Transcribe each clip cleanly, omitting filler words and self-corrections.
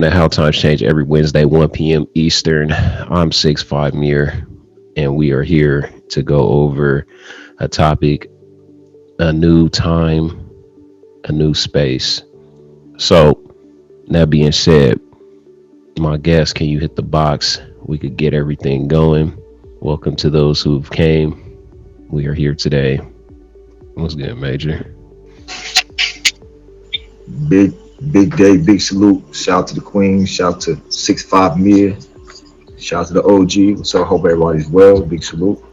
welcome to How Times Change every Wednesday, 1 p.m. Eastern. I'm 6'5" Mir, and we are here to go over a topic, a new time, a new space. So, that being said, my guest, can you hit the box? We could get everything going. Welcome to those who've came. We are here today. What's good, Major? Big day, big salute. Shout out to the Queen. Shout out to 6'5" Mir. Shout out to the OG. What's up? Hope everybody's well. Big salute.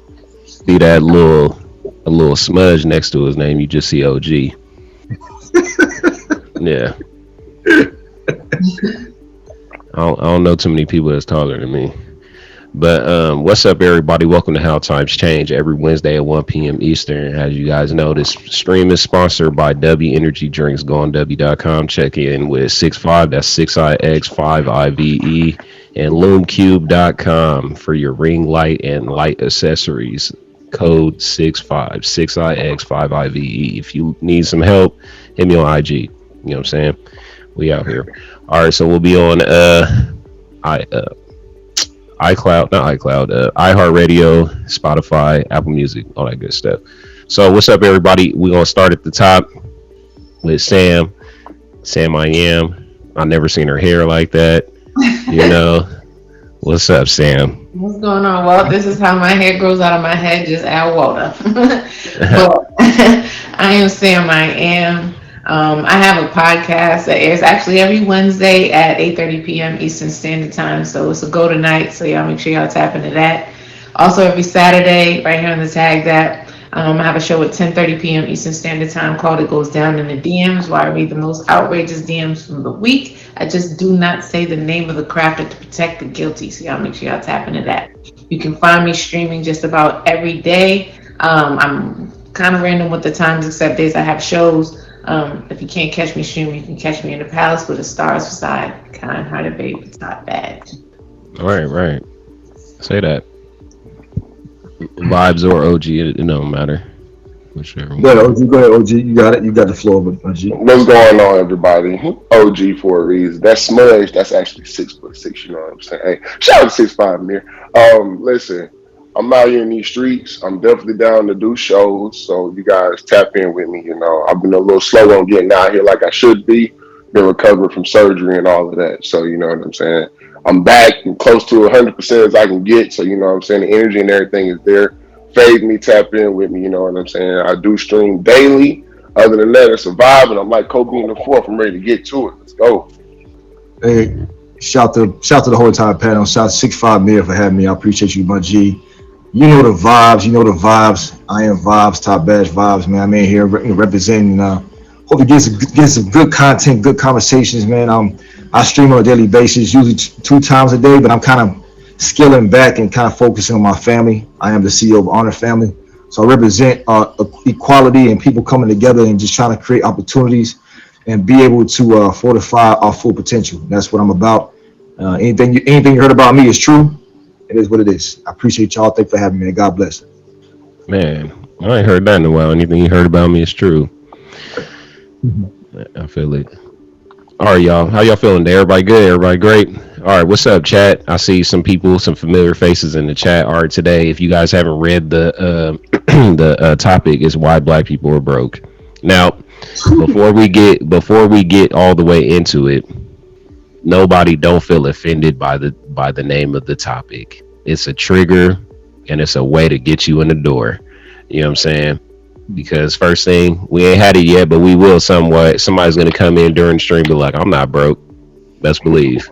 See that little smudge next to his name? You just see OG. Yeah. I don't know too many people that's taller than me. But what's up, everybody? Welcome to How Times Change every Wednesday at 1 p.m. Eastern. As you guys know, this stream is sponsored by W Energy Drinks. Go on W.com. Check in with 6'5", that's 6IX5IVE, and LumeCube.com for your ring light and light accessories. Code 65, 6IX5IVE. If you need some help, hit me on IG. You know what I'm saying? We out here. All right, so we'll be on iHeartRadio, Spotify, Apple Music, all that good stuff. So what's up, everybody? We're going to start at the top with Sam. Sam I Am. I never seen her hair like that. You know. What's up, Sam? What's going on? Well, this is how my hair grows out of my head. Just add water. But I am Sam I Am. I have a podcast that airs actually every Wednesday at 8:30 p.m. Eastern Standard Time. So it's a go tonight. So y'all make sure y'all tap into that. Also every Saturday, right here on the Tag that I have a show at 10:30 p.m. Eastern Standard Time called It Goes Down in the DMs, where I read the most outrageous DMs from the week. I just do not say the name of the crafter to protect the guilty. So y'all make sure y'all tap into that. You can find me streaming just about every day. I'm kind of random with the times, except days I have shows. If you can't catch me streaming, you can catch me in the palace with the stars beside kind-hearted babe with top badge. Right. Say that. Vibes or OG, it don't matter. Whichever one. Go ahead, OG. You got it. You got the floor, OG. What's going on, everybody? OG for a reason. That smudge, that's actually 6'6", you know what I'm saying? Hey, shout out to 6'5" Mir. Listen, I'm out here in these streets. I'm definitely down to do shows, so you guys tap in with me. You know, I've been a little slow on getting out here like I should be. Been recovering from surgery and all of that, so you know what I'm saying. I'm back and close to 100% as I can get, so you know what I'm saying. The energy and everything is there. Fade me, tap in with me. You know what I'm saying. I do stream daily. Other than that, it's surviving. I'm like Kobe in the fourth. I'm ready to get to it. Let's go. Hey, shout to the whole entire panel. Shout out to 6'5" Mir for having me. I appreciate you, my G. You know the vibes. I am vibes, top badge vibes, man. I'm in here representing. Hope it gets some good content, good conversations, man. I stream on a daily basis, usually 2 times a day, but I'm kind of scaling back and kind of focusing on my family. I am the CEO of Honor Family, so I represent equality and people coming together and just trying to create opportunities and be able to fortify our full potential. That's what I'm about. Anything you heard about me is true. It is what it is. I appreciate y'all. Thanks for having me. God bless. Man, I ain't heard that in a while. Anything you heard about me is true. I feel it. All right, y'all. How y'all feeling today? Everybody good? Everybody great? All right, what's up, chat? I see some people, some familiar faces in the chat. All right, today, if you guys haven't read the the topic, is why black people are broke. Now, before we get all the way into it, nobody don't feel offended by the name of the topic. It's a trigger and it's a way to get you in the door. You know what I'm saying? Because first thing, we ain't had it yet, but we will somewhat. Somebody's gonna come in during the stream and be like, I'm not broke. Best believe.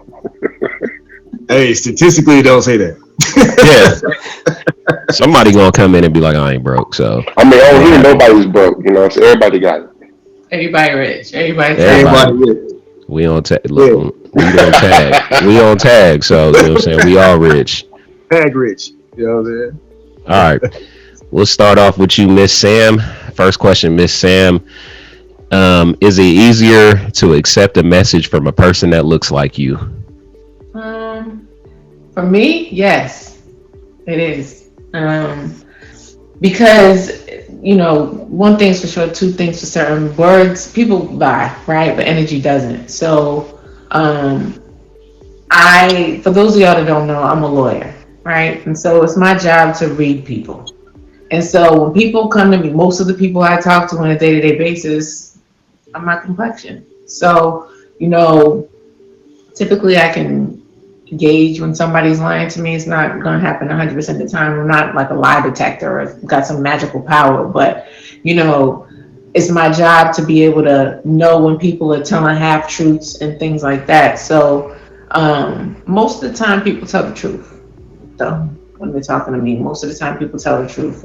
Hey, statistically, don't say that. Yeah. Somebody gonna come in and be like, I ain't broke. So I mean, over here, nobody's broke. You know, so everybody got it. Everybody rich. Everybody rich. We on tag. We on tag. We on tag. So you know what I'm saying, we all rich. Tag rich. You know what I'm saying? All right. We'll start off with you, Miss Sam. First question, Miss Sam. Is it easier to accept a message from a person that looks like you? For me, yes, it is. Because, you know, one thing's for sure, two things for certain. Words, people buy, right? But energy doesn't. So For those of y'all that don't know, I'm a lawyer, right? And so it's my job to read people. And so when people come to me, most of the people I talk to on a day-to-day basis are my complexion. So, you know, typically I can gauge when somebody's lying to me. It's not going to happen 100% of the time. I'm not like a lie detector or got some magical power, but, you know, it's my job to be able to know when people are telling half truths and things like that. So most of the time people tell the truth. So when they're talking to me, most of the time people tell the truth.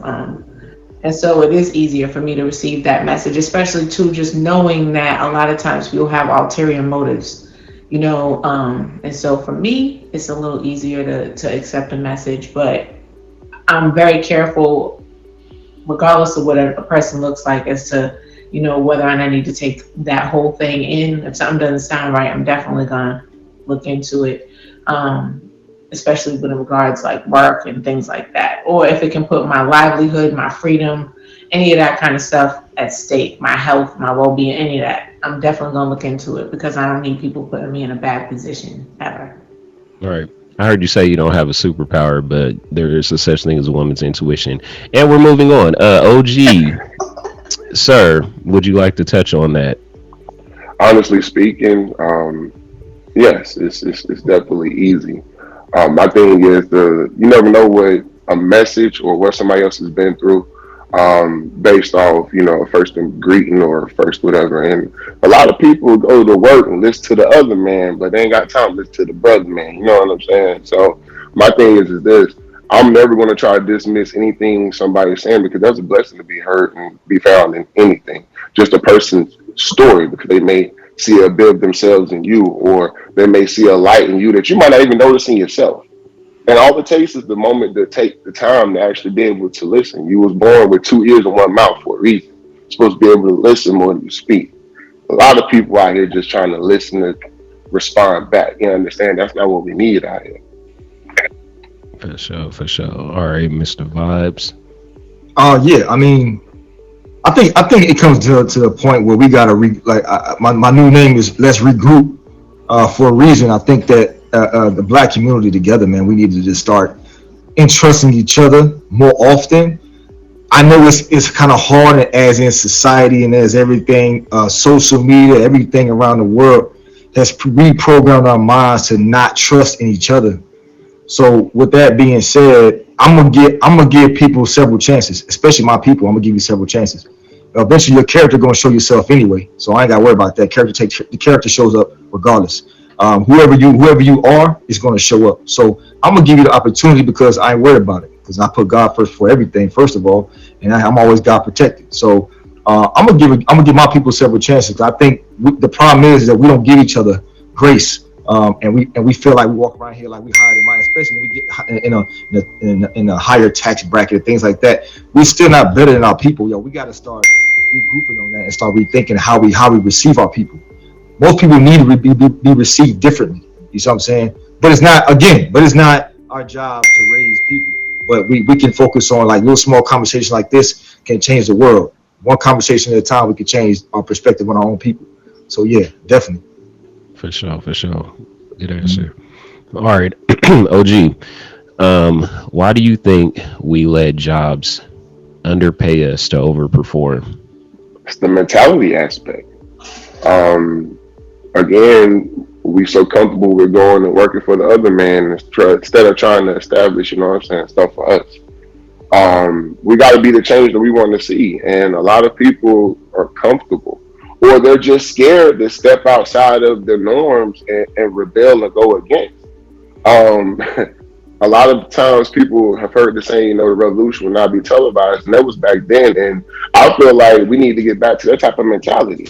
And so it is easier for me to receive that message, especially too, just knowing that a lot of times people have ulterior motives, you know. And so for me, it's a little easier to accept a message, but I'm very careful, regardless of what a person looks like, as to, you know, whether or not I need to take that whole thing in. If something doesn't sound right, I'm definitely gonna look into it. Especially with regards like work and things like that, or if it can put my livelihood, my freedom, any of that kind of stuff at stake, my health, my well-being, any of that, I'm definitely gonna look into it, because I don't need people putting me in a bad position ever. All right. I heard you say you don't have a superpower, but there is a such thing as a woman's intuition. And we're moving on. OG, sir, would you like to touch on that? Honestly speaking, yes, it's definitely easy. My thing is you never know what a message or what somebody else has been through, based off, you know, first greeting or first whatever. And a lot of people go to work and listen to the other man, but they ain't got time to listen to the brother man. You know what I'm saying? So my thing is this. I'm never going to try to dismiss anything somebody's saying, because there's a blessing to be heard and be found in anything. Just a person's story, because they may see a bit of themselves in you, or they may see a light in you that you might not even notice in yourself. And all it takes is the moment to take the time to actually be able to listen. You was born with two ears and one mouth for a reason. You're supposed to be able to listen more than you speak. A lot of people out here just trying to listen and respond back. You understand? That's not what we need out here. For sure, for sure. All right, Mr. Vibes. Yeah, I mean, I think it comes to a point where we gotta my new name is Let's Regroup, for a reason. I think that the black community together, man, we need to just start entrusting each other more often. I know it's kind of hard, as in society and as everything, social media, everything around the world has reprogrammed our minds to not trust in each other. So with that being said, I'm gonna give people several chances, especially my people. I'm gonna give you several chances. Eventually, your character gonna show yourself anyway, so I ain't gotta worry about that. The character shows up regardless. Whoever you are is gonna show up. So I'm gonna give you the opportunity, because I ain't worried about it, because I put God first for everything, first of all, and I'm always God protected. So I'm gonna give my people several chances. I think the problem is that we don't give each other grace. And we feel like we walk around here like we higher than mine, especially when we get in a higher tax bracket and things like that. We're still not better than our people, yo. We got to start regrouping on that and start rethinking how we receive our people. Most people need to be received differently. You see what I'm saying? But it's not our job to raise people. But we can focus on like little small conversations like this can change the world. One conversation at a time, we can change our perspective on our own people. So yeah, definitely. For sure, for sure. Good answer. All right, OG. Why do you think we let jobs underpay us to overperform? It's the mentality aspect. Again, we so comfortable with going and working for the other man instead of trying to establish, you know what I'm saying, stuff for us. We got to be the change that we want to see, and a lot of people are comfortable, or they're just scared to step outside of the norms and rebel and go against. Um, a lot of times people have heard the saying, you know, the revolution will not be televised, and that was back then. And I feel like we need to get back to that type of mentality.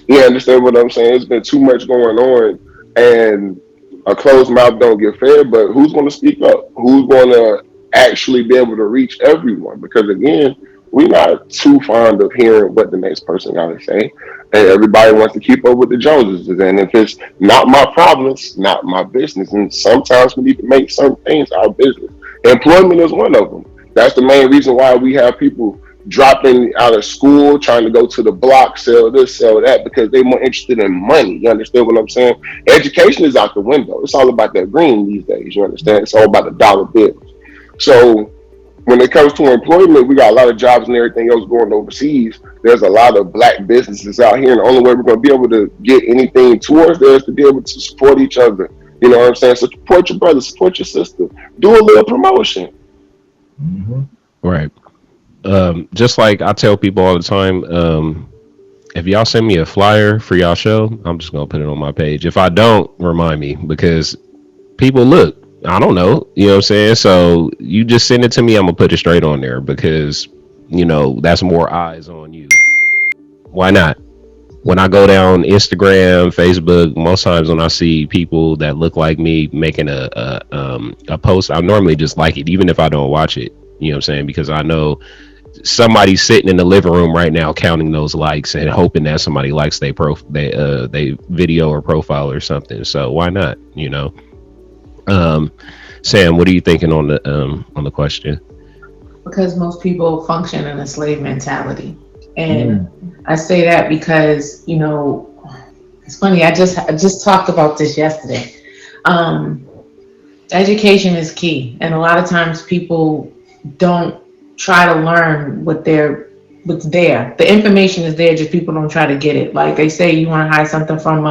You understand what I'm saying? There's been too much going on, and a closed mouth don't get fed. But who's going to speak up? Who's going to actually be able to reach everyone? Because again, we're not too fond of hearing what the next person got to say, and everybody wants to keep up with the Joneses. And if it's not my problem, it's not my business. And sometimes we need to make some things our business. Employment is one of them. That's the main reason why we have people dropping out of school, trying to go to the block, sell this, sell that, because they're more interested in money. You understand what I'm saying? Education is out the window. It's all about that green these days. You understand? It's all about the dollar bills. So when it comes to employment, we got a lot of jobs and everything else going overseas. There's a lot of black businesses out here, and the only way we're going to be able to get anything towards there is to be able to support each other. You know what I'm saying? So support your brother, support your sister, do a little promotion. Mm-hmm. Right. Just like I tell people all the time, if y'all send me a flyer for y'all show, I'm just gonna put it on my page. If I don't, remind me, because people look. I don't know, you know what I'm saying? So you just send it to me, I'm gonna put it straight on there, because that's more eyes on you. Why not? When I go down Instagram, Facebook, most times when I see people that look like me making a post, I normally just like it, even if I don't watch it. You know what I'm saying? Because I know somebody's sitting in the living room right now counting those likes and hoping that somebody likes they video or profile or something. So why not? Sam, what are you thinking on the question? Because most people function in a slave mentality. And I say that because, it's funny. I just talked about this yesterday. Education is key. And a lot of times people don't try to learn what's there. The information is there, just people don't try to get it. Like they say, you want to hide something from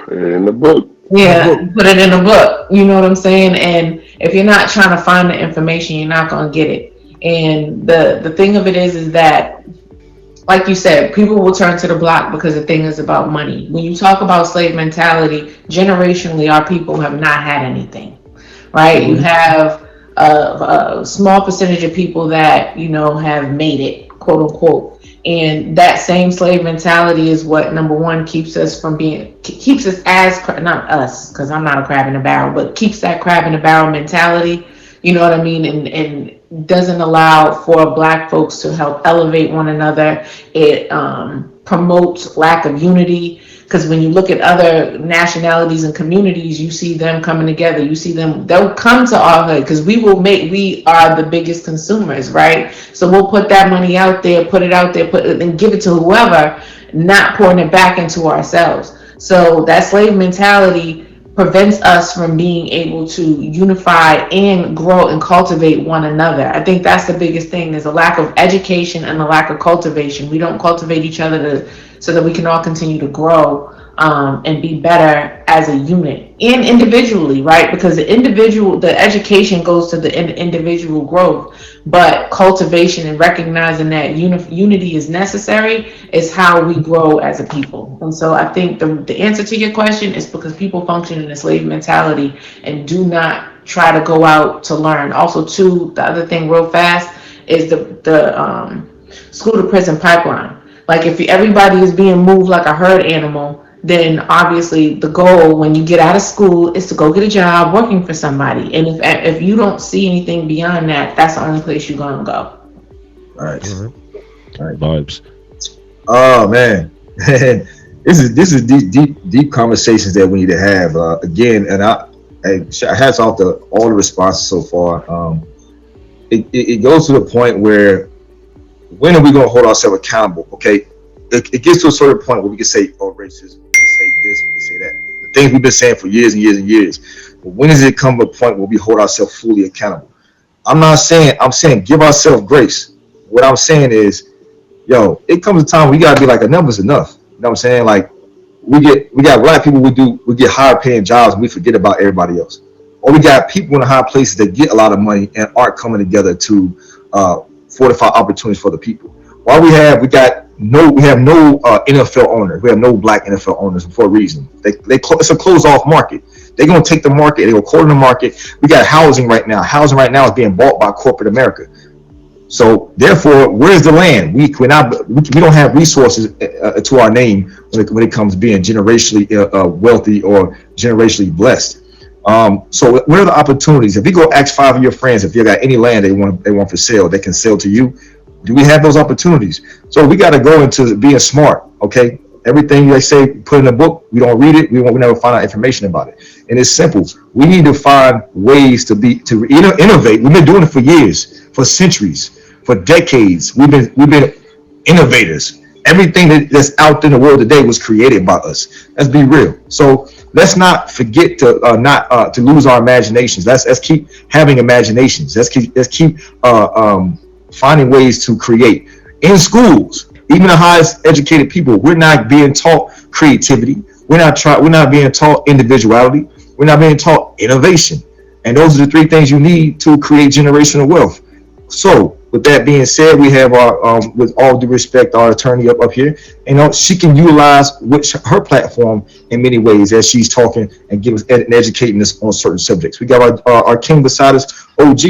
in the book. Yeah, put it in a book. You know what I'm saying? And if you're not trying to find the information, you're not going to get it. And the thing of it is that, like you said, people will turn to the block because the thing is about money. When you talk about slave mentality, generationally, our people have not had anything, right? Mm-hmm. You have a small percentage of people that, have made it, quote unquote. And that same slave mentality is what, number one, keeps us as, not us, because I'm not a crab in a barrel, but keeps that crab in a barrel mentality, you know what I mean? And doesn't allow for Black folks to help elevate one another. It promotes lack of unity, because when you look at other nationalities and communities, you see them coming together. You see them, they'll come to our hood, because we are the biggest consumers, right? So we'll put that money out there, put it out there, and give it to whoever, not pouring it back into ourselves. So that slave mentality prevents us from being able to unify and grow and cultivate one another. I think that's the biggest thing. There's a lack of education and a lack of cultivation. We don't cultivate each other so that we can all continue to grow and be better as a unit and individually, right? Because the education goes to the individual growth, but cultivation and recognizing that unity is necessary is how we grow as a people. And so I think the answer to your question is because people function in a slave mentality and do not try to go out to learn. Also, too, the other thing real fast is the school to prison pipeline. Like if everybody is being moved like a herd animal, then obviously the goal when you get out of school is to go get a job working for somebody. And if you don't see anything beyond that, that's the only place you're going to go. All right. Mm-hmm. All right. Vibes. Oh, man. This is deep conversations that we need to have. Again, and hats off to all the responses so far. It goes to the point where when are we going to hold ourselves accountable? Okay. It gets to a certain point where we can say, oh, racism, we can say this, we can say that. The things we've been saying for years and years and years. But when does it come to a point where we hold ourselves fully accountable? I'm saying give ourselves grace. What I'm saying is, it comes a time we gotta be like, enough's enough. You know what I'm saying? Like we got Black people we get higher paying jobs and we forget about everybody else. Or we got people in the high places that get a lot of money and aren't coming together to fortify opportunities for the people. While we have no NFL owners. We have no Black NFL owners for a reason. It's a closed off market. They're gonna take the market. They're gonna corner the market. We got housing right now. Housing right now is being bought by corporate America. So therefore, where's the land? We don't have resources to our name when it comes to being generationally wealthy or generationally blessed. So what are the opportunities? If you go ask 5 of your friends if you got any land they want for sale, they can sell to you. Do we have those opportunities? So we got to go into being smart, okay? Everything they say, put in a book, we don't read it, we never find out information about it. And it's simple. We need to find ways to innovate. We've been doing it for years, for centuries. For decades, we've been innovators. Everything that's out in the world today was created by us. Let's be real. So let's not forget to not to lose our imaginations. Let's keep having imaginations. Let's keep finding ways to create in schools. Even the highest educated people, we're not being taught creativity. We're not being taught individuality. We're not being taught innovation. And those are the three things you need to create generational wealth. So with that being said, we have our with all due respect, our attorney up here. And she can utilize her platform in many ways as she's talking and educating us on certain subjects. We got our king beside us, OG.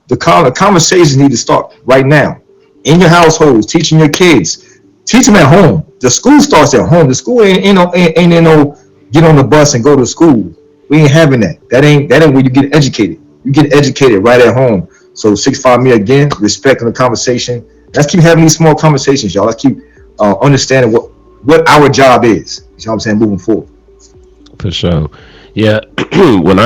The conversations need to start right now in your households, teaching your kids, teach them at home. The school starts at home. The school ain't no get on the bus and go to school. We ain't having that. That ain't where you get educated. You get educated right at home. So 6'5" me again, respecting the conversation. Let's keep having these small conversations, y'all. Let's keep understanding what our job is. You know what I'm saying? Moving forward. For sure. Yeah. when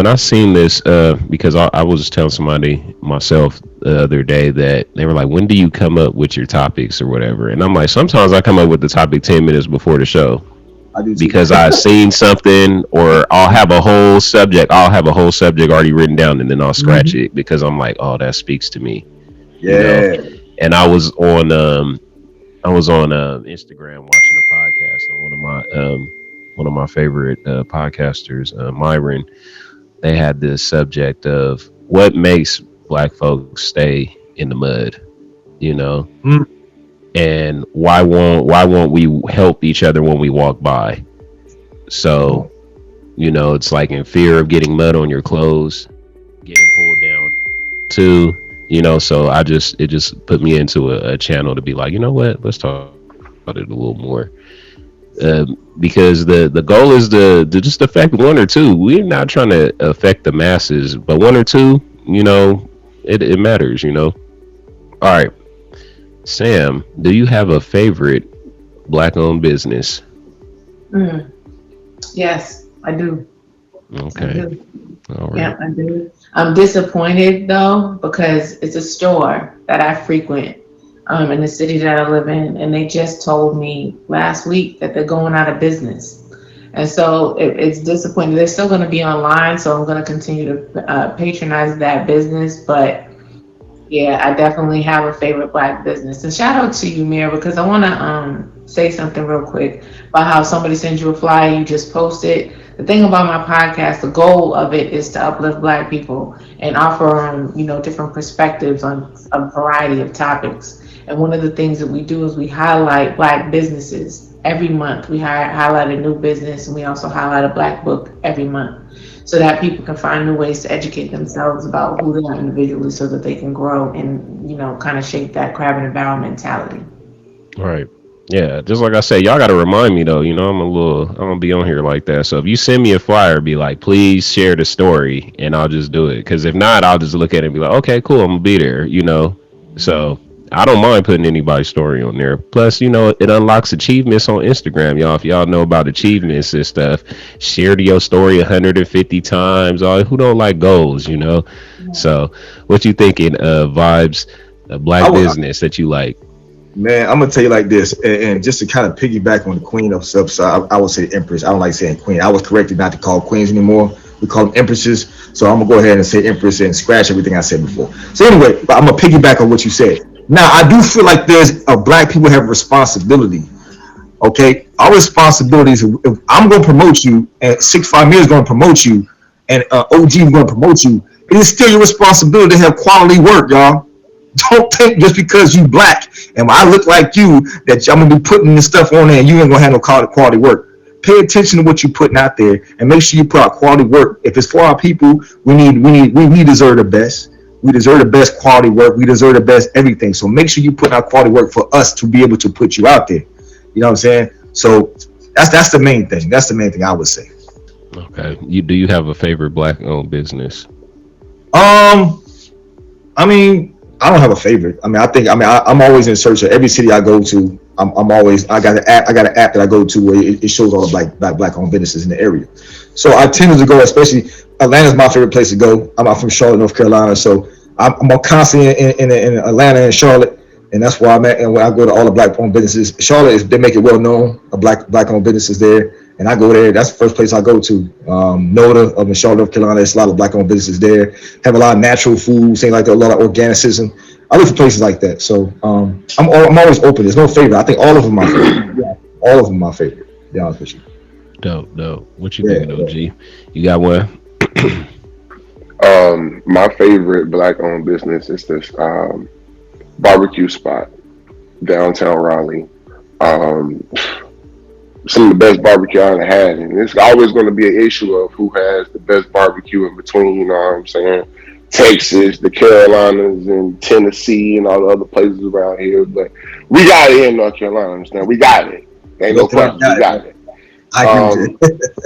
I seen this, because I was just telling somebody myself the other day that they were like, when do you come up with your topics or whatever? And I'm like, sometimes I come up with the topic 10 minutes before the show. I do too. Because I've seen something, or I'll have a whole subject already written down, and then I'll scratch it because I'm like, oh, that speaks to me. Yeah. And I was on Instagram watching a podcast, and one of my favorite podcasters, Myron, they had this subject of what makes Black folks stay in the mud, and why won't we help each other when we walk by? So, it's like in fear of getting mud on your clothes, getting pulled down too, so it just put me into a channel to be like, you know what, let's talk about it a little more. Because the goal is to just affect one or two. We're not trying to affect the masses, but one or two, it matters, All right. Sam, do you have a favorite Black-owned business? Yes, I do. Okay. I do. All right. Yeah, I do. I'm disappointed though, because it's a store that I frequent in the city that I live in, and they just told me last week that they're going out of business. And so it's disappointing. They're still going to be online, so I'm going to continue to patronize that business. But yeah, I definitely have a favorite Black business. And shout out to you, Mir, because I want to say something real quick about how somebody sends you a flyer, you just post it. The thing about my podcast, the goal of it is to uplift Black people and offer different perspectives on a variety of topics. And one of the things that we do is we highlight Black businesses every month. We highlight a new business, and we also highlight a Black book every month, so that people can find new ways to educate themselves about who they are individually, so that they can grow and kind of shape that crab in a barrel mentality. All right. Yeah, just like I said, y'all got to remind me though. I'm gonna be on here like that. So if you send me a flyer, be like, please share the story, and I'll just do it. Because if not, I'll just look at it and be like, okay, cool, I'm gonna be there. So I don't mind putting anybody's story on there. Plus, it unlocks achievements on Instagram, y'all. If y'all know about achievements and stuff, share your story 150 times. Who don't like goals, Yeah. So what you thinking of Vibes, a Black business that you like? Man, I'm gonna tell you like this, and just to kind of piggyback on the queen of subs, I would say empress. I don't like saying queen. I was corrected not to call queens anymore. We call them empresses. So I'm gonna go ahead and say empress and scratch everything I said before. So anyway, I'm gonna piggyback on what you said. Now, I do feel like Black people have responsibility. Okay, our responsibility is, if I'm going to promote you, and 6'5" me is going to promote you, and OG is going to promote you, it is still your responsibility to have quality work, y'all. Don't think just because you Black and I look like you that I'm going to be putting this stuff on there and you ain't going to have no quality work. Pay attention to what you're putting out there and make sure you put out quality work. If it's for our people, we deserve the best. We deserve the best quality work. We deserve the best everything. So make sure you put out quality work for us to be able to put you out there. You know what I'm saying? So that's the main thing. That's the main thing I would say. Okay. Do you have a favorite Black-owned business? I mean, I don't have a favorite. I'm always in search of every city I go to. I got an app that I go to where it shows all the Black-owned businesses in the area. So I tend to go, especially Atlanta's my favorite place to go. I'm from Charlotte, North Carolina, so I'm constantly in Atlanta and Charlotte, and that's where I'm at. And when I go to all the black-owned businesses, Charlotte they make it well known. Black-owned businesses there, and I go there. That's the first place I go to. NODA of Charlotte, North Carolina. There's a lot of black-owned businesses there. Have a lot of natural foods, things like that. A lot of organicism. I look for places like that. So I'm always open. There's no favorite. I think all of them are my favorite. Yeah, all of them are my favorite. To be honest with you. Dope. What you thinking, OG? You got one? My favorite black-owned business is this barbecue spot downtown Raleigh. Some of the best barbecue I ever had, and it's always going to be an issue of who has the best barbecue in between. You know what I'm saying? Texas, the Carolinas, and Tennessee, and all the other places around here. But we got it in North Carolina. Understand? We got it. Ain't no question. We got it.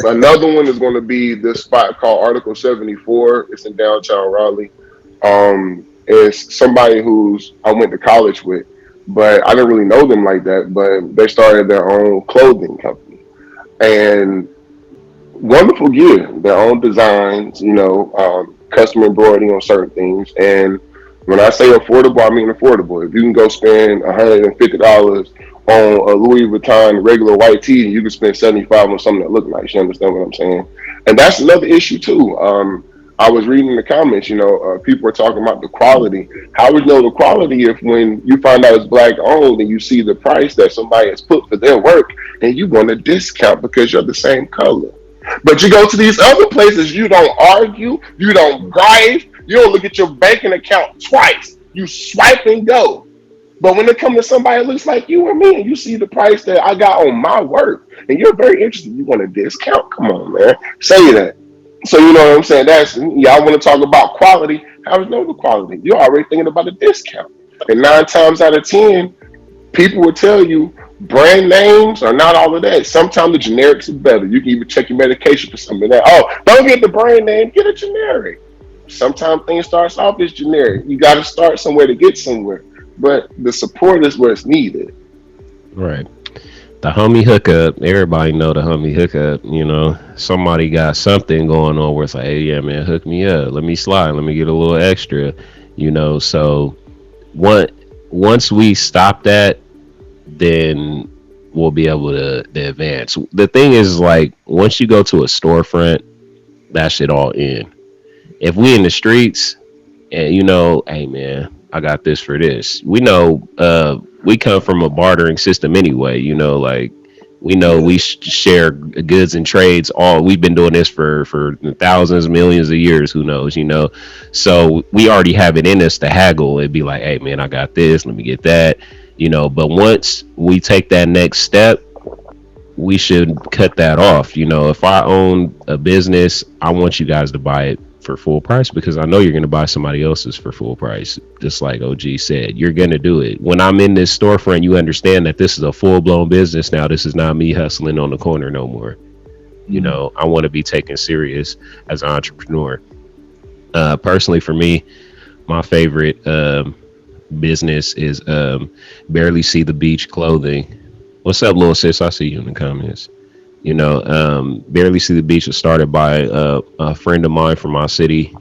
Another one is going to be this spot called Article 74. It's in downtown Raleigh. It's somebody I went to college with, but I didn't really know them like that. But they started their own clothing company, and wonderful gear, their own designs, custom embroidery on certain things. And when I say affordable, I mean affordable. If you can go spend $150 on a Louis Vuitton regular white tee, you can spend $75 on something that look nice. You understand what I'm saying? And that's another issue too. I was reading in the comments, people are talking about the quality. How would you know the quality if when you find out it's black owned and you see the price that somebody has put for their work and you want a discount because you're the same color? But you go to these other places, you don't argue, you don't gripe, you don't look at your banking account twice. You swipe and go. But when it comes to somebody that looks like you or me, and you see the price that I got on my work, and you're very interested, you want a discount? Come on, man. Say that. So you know what I'm saying? I want to talk about quality. How is know the quality? You're already thinking about a discount. And 9 times out of 10, people will tell you brand names are not all of that. Sometimes the generics are better. You can even check your medication for some of that. Oh, don't get the brand name, get a generic. Sometimes things starts off as generic. You got to start somewhere to get somewhere. But the support is where it's needed. Right. The homie hookup. Everybody know the homie hookup. Somebody got something going on where it's like, hey, yeah, man, hook me up. Let me slide. Let me get a little extra. So once we stop that, then we'll be able to advance. The thing is, like, once you go to a storefront, that shit all in. If we in the streets and hey man, I got this for this. We know we come from a bartering system anyway, like we know we share goods and trades. We've been doing this for thousands, millions of years, who knows, so we already have it in us to haggle and be like, hey man, I got this, let me get that, but once we take that next step, we should cut that off. If I own a business, I want you guys to buy it for full price because I know you're going to buy somebody else's for full price. Just like OG said, you're going to do it. When I'm in this storefront, you understand that this is a full-blown business now. This is not me hustling on the corner no more. I want to be taken serious as an entrepreneur. Personally, for me, my favorite business is Barely See the Beach Clothing. What's up, little sis? I see you in the comments. Barely See the Beach was started by a friend of mine from my city.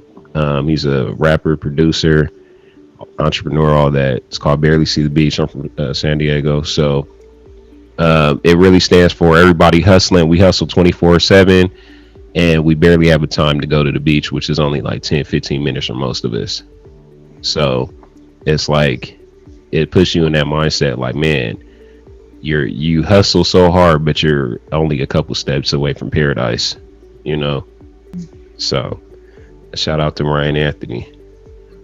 He's a rapper, producer, entrepreneur, all that. It's called Barely See the Beach. I'm from San Diego. So it really stands for everybody hustling. We hustle 24/7 and we barely have a time to go to the beach, which is only like 10-15 minutes for most of us. So it's like, it puts you in that mindset like, man, you hustle so hard, but you're only a couple steps away from paradise, So shout out to Ryan Anthony.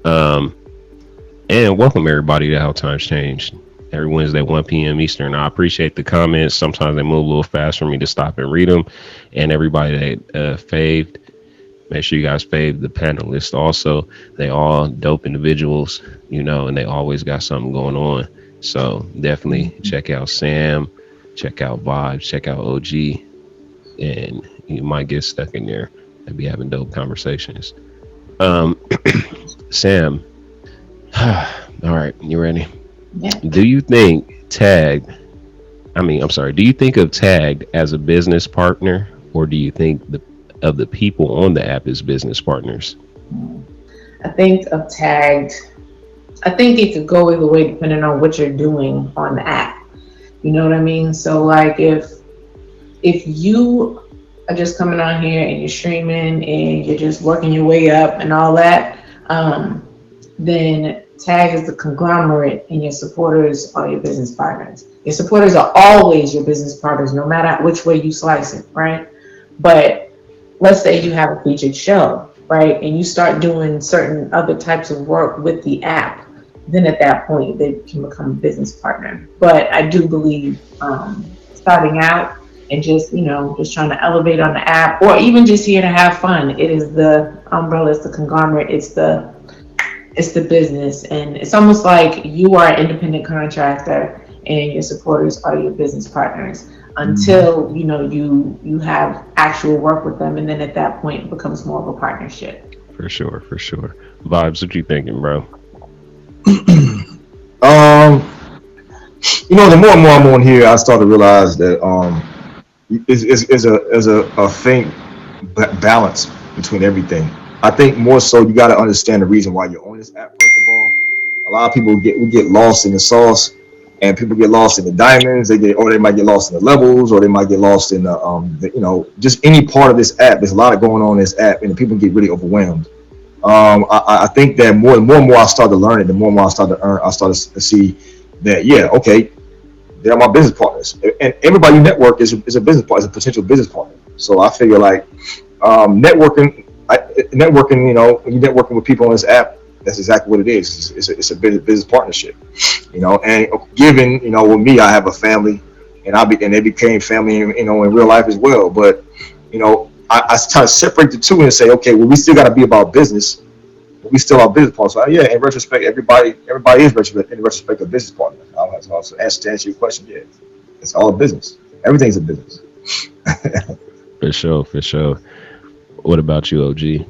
And welcome everybody to How Times Changed. Every Wednesday, 1 p.m. Eastern. I appreciate the comments. Sometimes they move a little fast for me to stop and read them. And everybody that faved, make sure you guys fave the panelists also. They all dope individuals, and they always got something going on. So definitely check out Sam, check out Vibes, check out OG, and you might get stuck in there and be having dope conversations. Sam, all right, you ready? Yeah. Do you think Tagged of Tagged as a business partner, or do you think of the people on the app as business partners? I think of tagged. I think it could go either way depending on what you're doing on the app. You know what I mean? So like if you are just coming on here and you're streaming and you're just working your way up and all that, then tag is the conglomerate and your supporters are your business partners. Your supporters are always your business partners, no matter which way you slice it, right? But let's say you have a featured show, right? And you start doing certain other types of work with the app, then at that point they can become a business partner. But I do believe starting out and just just trying to elevate on the app, or even just here to have fun, it is the umbrella, it's the conglomerate, it's the business. And it's almost like you are an independent contractor and your supporters are your business partners until you have actual work with them, and then at that point it becomes more of a partnership. For sure. Vibes, what you thinking, bro? The more and more I'm on here, I start to realize that is a faint balance between everything. I think more so you got to understand the reason why you're on this app. First of all, a lot of people get lost in the sauce, and people get lost in the diamonds. They might get lost in the levels, or they might get lost in the just any part of this app. There's a lot going on in this app, and people get really overwhelmed. I think that more and more I start to learn it, the more and more I start to earn, I start to see that okay, they're my business partners, and everybody you network is a business partner, is a potential business partner. So I figure like networking, when you're networking with people on this app, that's exactly what it is. It's a business partnership, and given, with me, I have a family, and they became family, in real life as well. But, I try to separate the two and say, okay, well, we still got to be about business, but we still are business partners. So yeah, in retrospect, everybody is in retrospect a business partner. I'll also to answer your question. Yeah, it's all a business. Everything's a business. For sure. What about you, OG?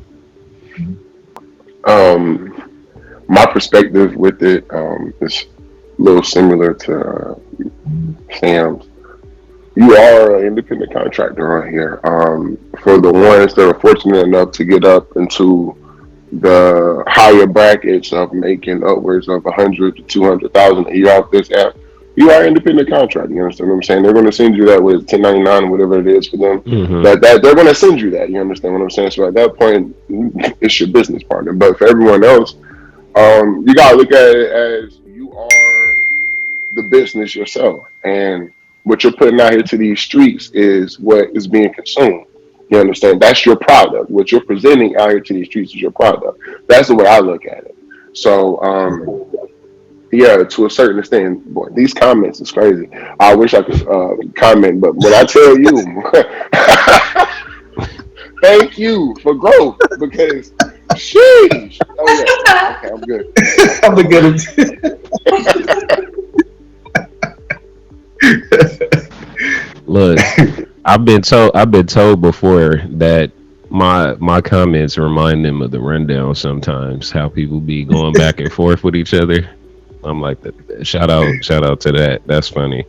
My perspective with it is a little similar to Sam's. You are an independent contractor on here. For the ones that are fortunate enough to get up into the higher brackets of making upwards of 100 to 200,000 a year off this app, you are an independent contractor. You understand what I'm saying? They're going to send you that with 1099 or whatever it is for them. Mm-hmm. That they're going to send you that. You understand what I'm saying? So at that point, it's your business partner. But for everyone else, you got to look at it as you are the business yourself, and what you're putting out here to these streets is what is being consumed. You understand? That's your product. What you're presenting out here to these streets is your product. That's the way I look at it. So, yeah, to a certain extent, boy, these comments is crazy. I wish I could comment, but when I tell you, thank you for growth, because sheesh. Oh yeah, okay, I'm good. I'm good. Look, I've been told before that my comments remind them of the rundown sometimes, how people be going back and forth with each other. I'm like, shout out to that. That's funny.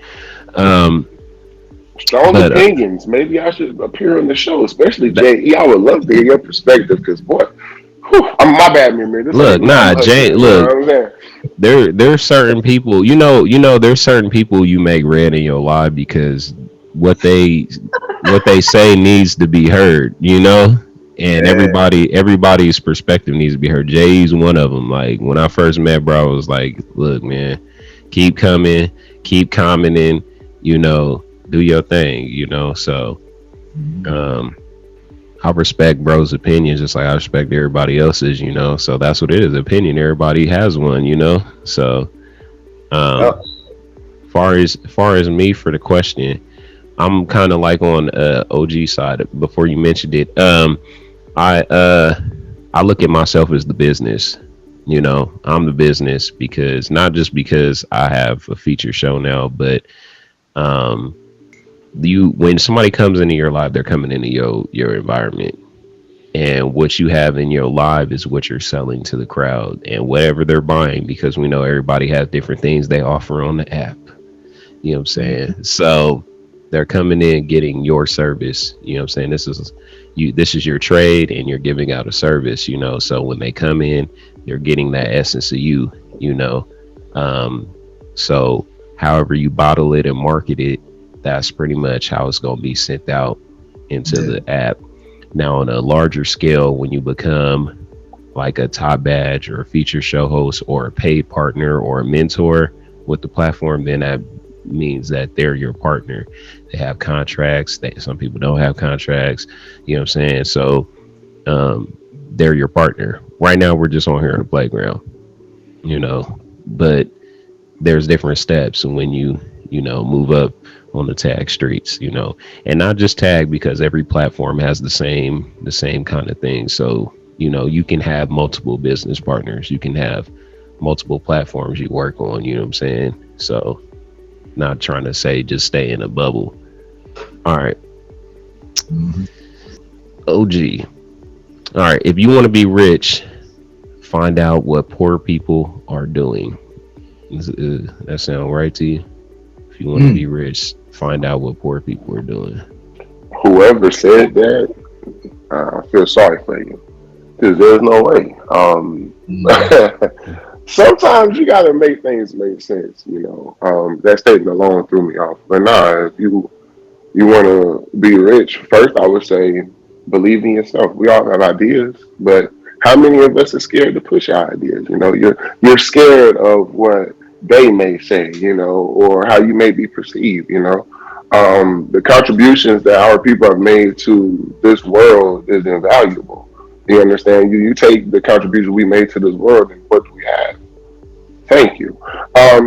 Strong opinions. Maybe I should appear on the show, especially Jay. I would love to hear your perspective, because boy, I'm my bad, Mir. Look, Jay. Look, there's certain people. There's certain people you make red in your live because what they say needs to be heard. And everybody's perspective needs to be heard. Jay's one of them. Like when I first met bro, I was like, look, man, keep coming, keep commenting, do your thing, so I respect bro's opinions just like I respect everybody else's, so that's what it is, opinion. Everybody has one, so far as me for the question, I'm kind of like on OG side. Before you mentioned it, I look at myself as the business. I'm the business, because not just because I have a feature show now, but when somebody comes into your life, they're coming into your environment, and what you have in your live is what you're selling to the crowd, and whatever they're buying, because we know everybody has different things they offer on the app. You know what I'm saying? So they're coming in getting your service. You know what I'm saying? this is your trade and you're giving out a service, so when they come in, you're getting that essence of you. So however you bottle it and market it, that's pretty much how it's going to be sent out into the app. Now on a larger scale, when you become like a top badge or a feature show host or a paid partner or a mentor with the platform, then that means that they're your partner. They have contracts. Some people don't have contracts. You know what I'm saying? So they're your partner. Right now, we're just on here in the playground, but there's different steps when you move up on the tag streets, and not just tag, because every platform has the same kind of thing. So, you can have multiple business partners. You can have multiple platforms you work on, you know what I'm saying? So not trying to say just stay in a bubble. All right. OG. All right. If you want to be rich, find out what poor people are doing. That sound right to you? If you want to be rich, find out what poor people are doing. Whoever said that, I feel sorry for you, because there's no way. Sometimes you got to make things make sense. That statement alone threw me off. But nah, if you want to be rich, first I would say believe in yourself. We all have ideas, but how many of us are scared to push our ideas? You're scared of what they may say, or how you may be perceived. The contributions that our people have made to this world is invaluable. You understand? You take the contribution we made to this world, and what do we have? Thank you.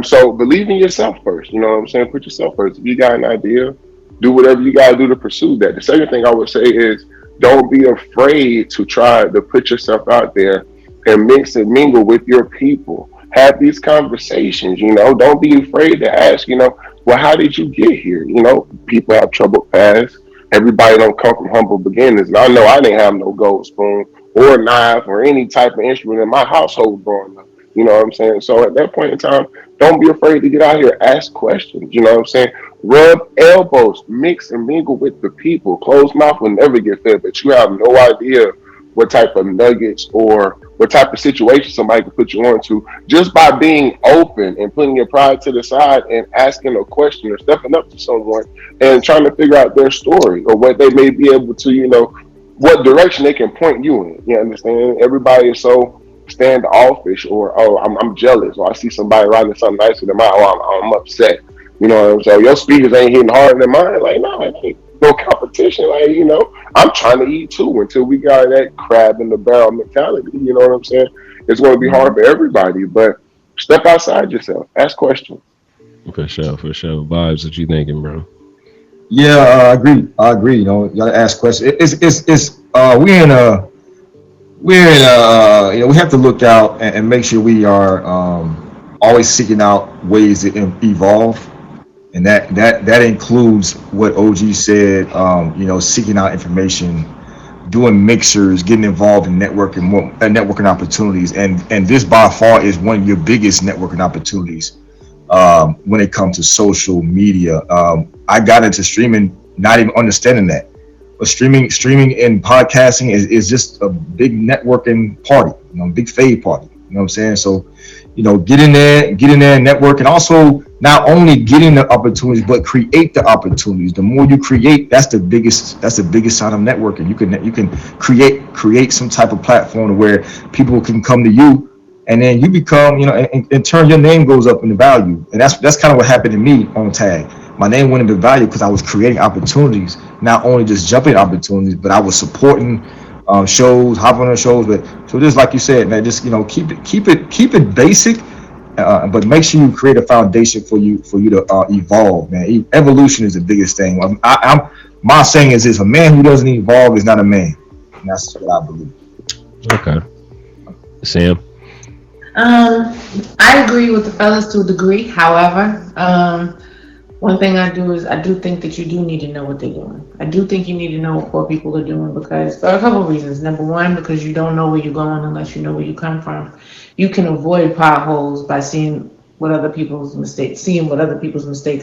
So believe in yourself first. You know what I'm saying? Put yourself first. If you got an idea, do whatever you got to do to pursue that. The second thing I would say is don't be afraid to try to put yourself out there and mix and mingle with your people. Have these conversations. Don't be afraid to ask. Well, how did you get here? People have troubled past. Everybody don't come from humble beginnings. And I know I didn't have no gold spoon or knife or any type of instrument in my household growing up. You know what I'm saying? So at that point in time, don't be afraid to get out here, ask questions. You know what I'm saying? Rub elbows, mix and mingle with the people. Closed mouth will never get fed, but you have no idea what type of nuggets or what type of situation somebody can put you on to just by being open and putting your pride to the side and asking a question or stepping up to someone and trying to figure out their story or what they may be able to, what direction they can point you in. You understand? Everybody is so standoffish or, oh, I'm jealous, or I see somebody writing something nicer than mine, or I'm upset. You know what I'm saying? Your speakers ain't hitting harder than mine. Like, no, it ain't no competition. Like, I'm trying to eat too until we got that crab in the barrel mentality. You know what I'm saying? It's going to be hard for everybody, but step outside yourself. Ask questions. For sure. Vibes, what you thinking, bro? Yeah, I agree. You gotta ask questions. We have to look out and make sure we are always seeking out ways to evolve, and that includes what OG said. Seeking out information, doing mixers, getting involved in networking opportunities, and this by far is one of your biggest networking opportunities when it comes to social media. I got into streaming not even understanding that. But streaming and podcasting is just a big networking party, big fave party. You know what I'm saying? So, get in there, network, and also not only getting the opportunities, but create the opportunities. The more you create, that's the biggest sign of networking. You can create some type of platform where people can come to you, and then you become, in turn your name goes up in the value. And that's kind of what happened to me on Tag. My name went into value because I was creating opportunities, not only just jumping opportunities, but I was supporting shows, hopping on shows. But so just like you said, man, just keep it basic, but make sure you create a foundation for you to evolve, man. Evolution is the biggest thing. My saying is this: a man who doesn't evolve is not a man, and that's what I believe. Okay, Sam. I agree with the fellas to a degree. However, one thing I do think that you do need to know what they're doing. I do think you need to know what poor people are doing because for a couple of reasons. Number one, because you don't know where you're going unless you know where you come from. You can avoid potholes by seeing what other people's mistakes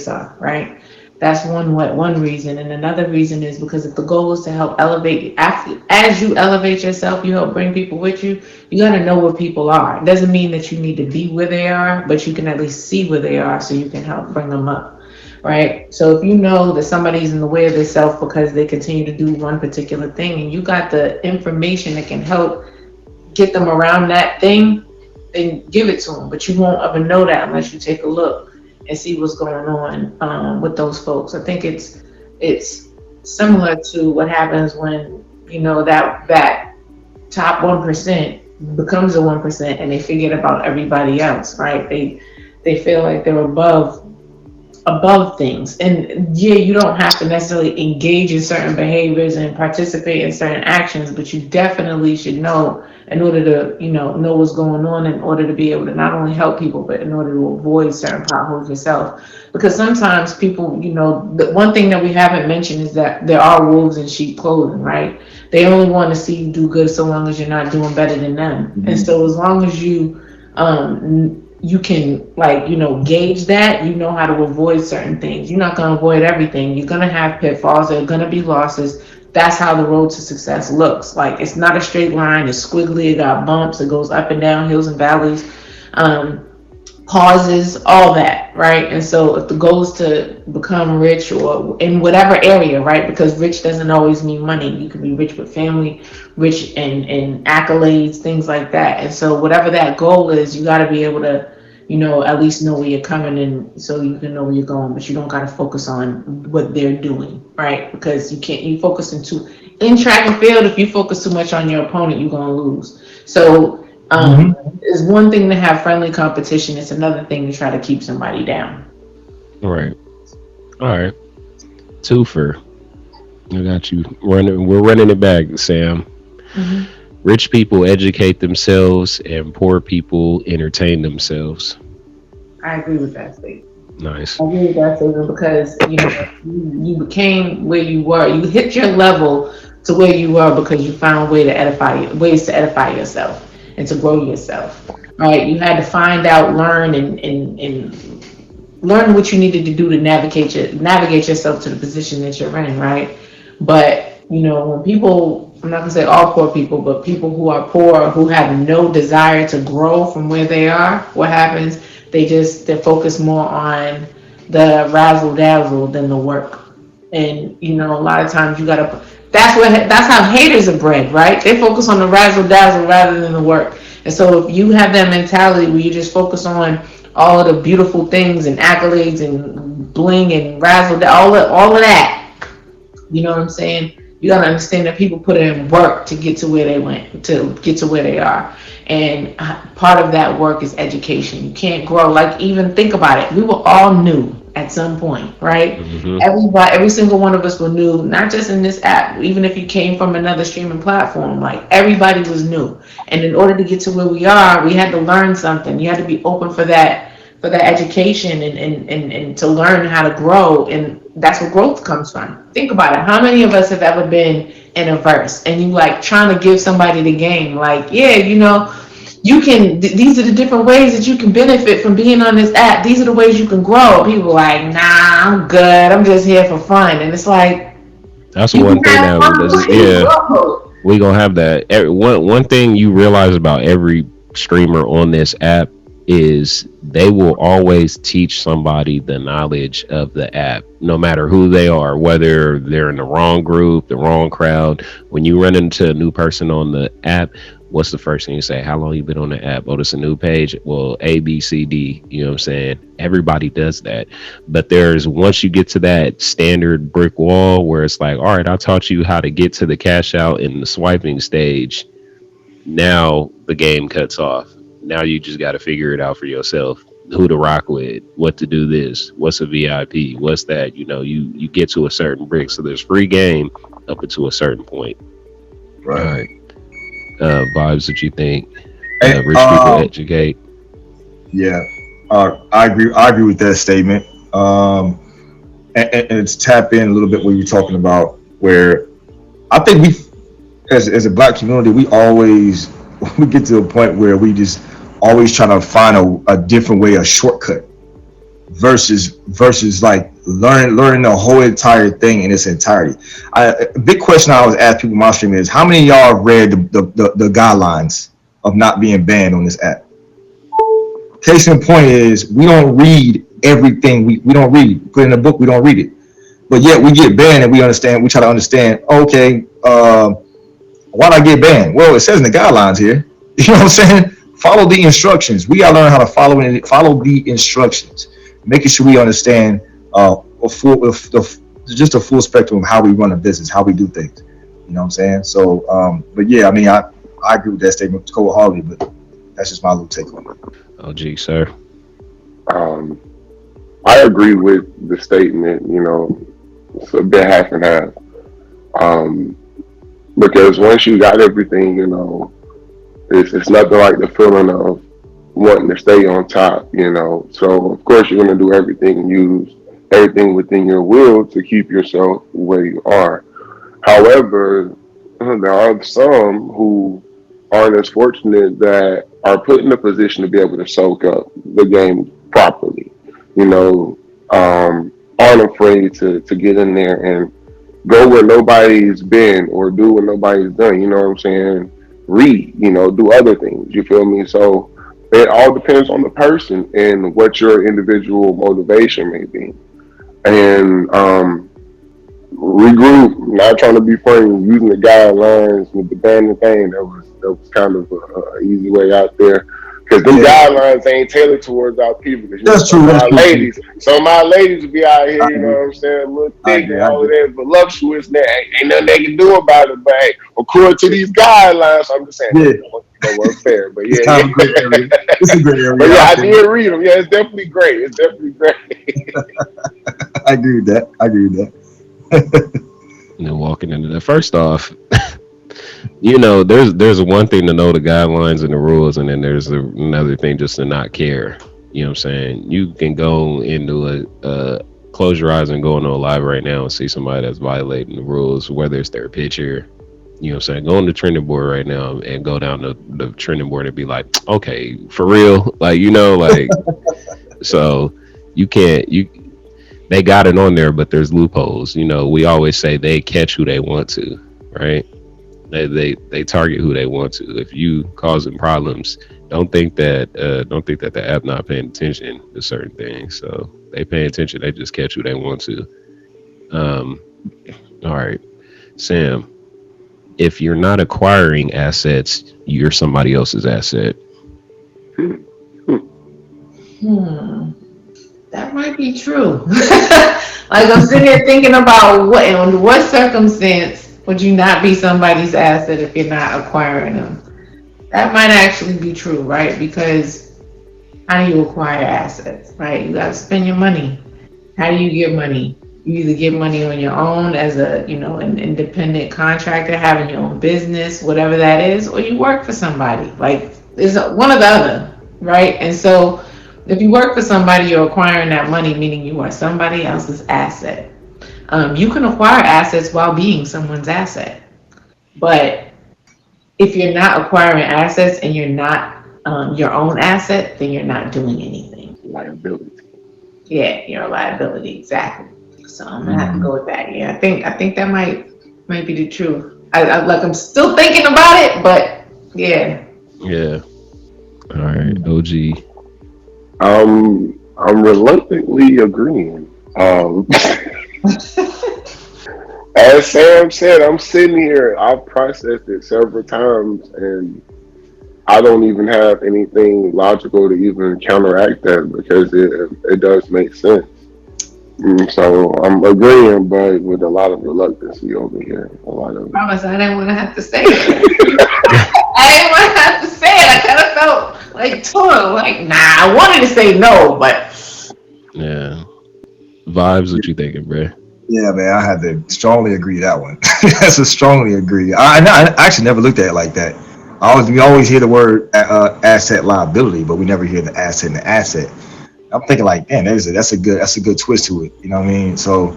are, right? That's one reason. And another reason is because if the goal is to help elevate, as you elevate yourself, you help bring people with you. You got to know where people are. It doesn't mean that you need to be where they are, but you can at least see where they are so you can help bring them up. Right. So if you know that somebody's in the way of themselves because they continue to do one particular thing, and you got the information that can help get them around that thing, then give it to them. But you won't ever know that unless you take a look and see what's going on with those folks. I think it's similar to what happens when that top 1% becomes a 1% and they forget about everybody else. Right. They feel like they're above things. And yeah, you don't have to necessarily engage in certain behaviors and participate in certain actions, but you definitely should know in order to know what's going on, in order to be able to not only help people, but in order to avoid certain potholes yourself. Because sometimes people, the one thing that we haven't mentioned is that there are wolves in sheep clothing, right? They only want to see you do good so long as you're not doing better than them. Mm-hmm. And so as long as you can gauge that, you know how to avoid certain things. You're not going to avoid everything. You're going to have pitfalls. There are going to be losses. That's how the road to success looks. Like, it's not a straight line. It's squiggly. It got bumps. It goes up and down, hills and valleys, pauses, all that, right? And so if the goal is to become rich, or in whatever area, right? Because rich doesn't always mean money. You can be rich with family, rich in accolades, things like that. And so whatever that goal is, you got to be able to, at least know where you're coming in so you can know where you're going, but you don't got to focus on what they're doing, right? Because you focus in track and field, if you focus too much on your opponent, you're going to lose. So it's one thing to have friendly competition. It's another thing to try to keep somebody down. Right. All right. Twofer. I got you. We're running it back, Sam. Mm-hmm. Rich people educate themselves and poor people entertain themselves. I agree with that statement. Nice. I agree with that statement because you became where you were. You hit your level to where you were because you found ways to edify yourself and to grow yourself. Right? You had to find out, learn, and learn what you needed to do to navigate yourself to the position that you're in. Right? But when people, I'm not gonna say all poor people, but people who are poor, who have no desire to grow from where they are, what happens? They're focused more on the razzle dazzle than the work. And a lot of times that's how haters are bred, right? They focus on the razzle dazzle rather than the work. And so if you have that mentality where you just focus on all of the beautiful things and accolades and bling and razzle, all of that, you know what I'm saying? You got to understand that people put in work to get to where they went, to get to where they are. And part of that work is education. You can't grow. Like, even think about it. We were all new at some point, right? Mm-hmm. Every single one of us were new, not just in this app. Even if you came from another streaming platform, like, everybody was new. And in order to get to where we are, we had to learn something. You had to be open for that education and to learn how to grow. And that's where growth comes from. Think about it. How many of us have ever been in a verse and you trying to give somebody the game? Like, yeah, you can, these are the different ways that you can benefit from being on this app. These are the ways you can grow. People are like, nah, I'm good. I'm just here for fun. And it's like, that's one thing that we gonna have that. One thing you realize about every streamer on this app is they will always teach somebody the knowledge of the app, no matter who they are, whether they're in the wrong group, the wrong crowd. When you run into a new person on the app, what's the first thing you say? How long you been on the app? Oh, this a new page? Well, A, B, C, D. You know what I'm saying? Everybody does that. But once you get to that standard brick wall where it's like, all right, I taught you how to get to the cash out in the swiping stage. Now the game cuts off. Now you just got to figure it out for yourself. Who to rock with, what to do this, what's a VIP, what's that, you get to a certain brick. So there's free game up until a certain point. Right. Vibes, what you think? Rich people educate. Yeah, I agree with that statement. And to tap in a little bit what you're talking about, where I think we, as a Black community, we get to a point where we just always trying to find a different way, a shortcut. versus like learning the whole entire thing in its entirety. A big question I always ask people in my stream is, how many of y'all have read the guidelines of not being banned on this app? Case in point is, we don't read everything. We don't read. Put in a book, we don't read it. But yet we get banned, and we try to understand, okay, why did I get banned? Well, it says in the guidelines here. You know what I'm saying? Follow the instructions. We gotta learn how to follow the instructions, making sure we understand just a full spectrum of how we run a business, how we do things. You know what I'm saying? So, but yeah, I mean, I agree with that statement wholeheartedly, but that's just my little take on it. Oh, gee, sir. I agree with the statement. You know, it's a bit half and half. Because once you got everything, you know, it's nothing like the feeling of wanting to stay on top. You know, so of course you're going to do everything, use everything within your will to keep yourself where you are. However, there are some who aren't as fortunate that are put in a position to be able to soak up the game properly. You know, aren't afraid to get in there and go where nobody's been or do what nobody's done. You know what I'm saying? Read, you know, do other things. You feel me? So it all depends on the person and what your individual motivation may be. And regroup, not trying to be funny, using the guidelines with the banning thing, that was kind of a easy way out there. Because them guidelines ain't tailored towards our people. That's true. Some of my ladies will be out here, you know what I'm saying, a little thick and all of that, voluptuous, ain't nothing they can do about it, but hey, according to these guidelines, I'm just saying, that wasn't fair, but yeah. It's a great area. But yeah, I did read them. Yeah, it's definitely great. I agree with that. And then walking into that, first off, you know, there's one thing to know the guidelines and the rules, and then there's another thing just to not care. You know what I'm saying? You can go into close your eyes and go into a live right now and see somebody that's violating the rules, whether it's their picture. You know what I'm saying? Go on the trending board right now and go down the trending board and be like, okay, for real? Like, you know, like, so you can't, they got it on there, but there's loopholes. You know, we always say they catch who they want to, right? They target who they want to. If you causing problems, don't think that the app not paying attention to certain things. So they pay attention. They just catch who they want to. All right, Sam. If you're not acquiring assets, you're somebody else's asset. That might be true. Like, I'm sitting here thinking about what circumstance would you not be somebody's asset if you're not acquiring them? That might actually be true, right? Because how do you acquire assets, right? You got to spend your money. How do you get money? You either get money on your own as an independent contractor, having your own business, whatever that is, or you work for somebody. Like, it's one or the other, right? And so if you work for somebody, you're acquiring that money, meaning you are somebody else's asset. You can acquire assets while being someone's asset. But if you're not acquiring assets and you're not your own asset, then you're not doing anything. Liability. Yeah, you're a liability, exactly. So I'm gonna have to go with that. Yeah, I think that might be the truth. I'm still thinking about it, but yeah. Yeah. All right, OG. I'm reluctantly agreeing. As Sam said, I'm sitting here. I've processed it several times, and I don't even have anything logical to even counteract that because it does make sense. So I'm agreeing, but with a lot of reluctancy over here. A lot of. Promise, I didn't want to have to say it. I didn't want to have to say it. I kind of felt like torn. Like, nah, I wanted to say no, but. Yeah. Vibes, what you thinking, bro? Yeah, man, I had to strongly agree to that one. That's a strongly agree. I actually never looked at it like that. We always hear the word asset liability, but we never hear the asset and the asset. I'm thinking like, man, that's a good twist to it. You know what I mean? So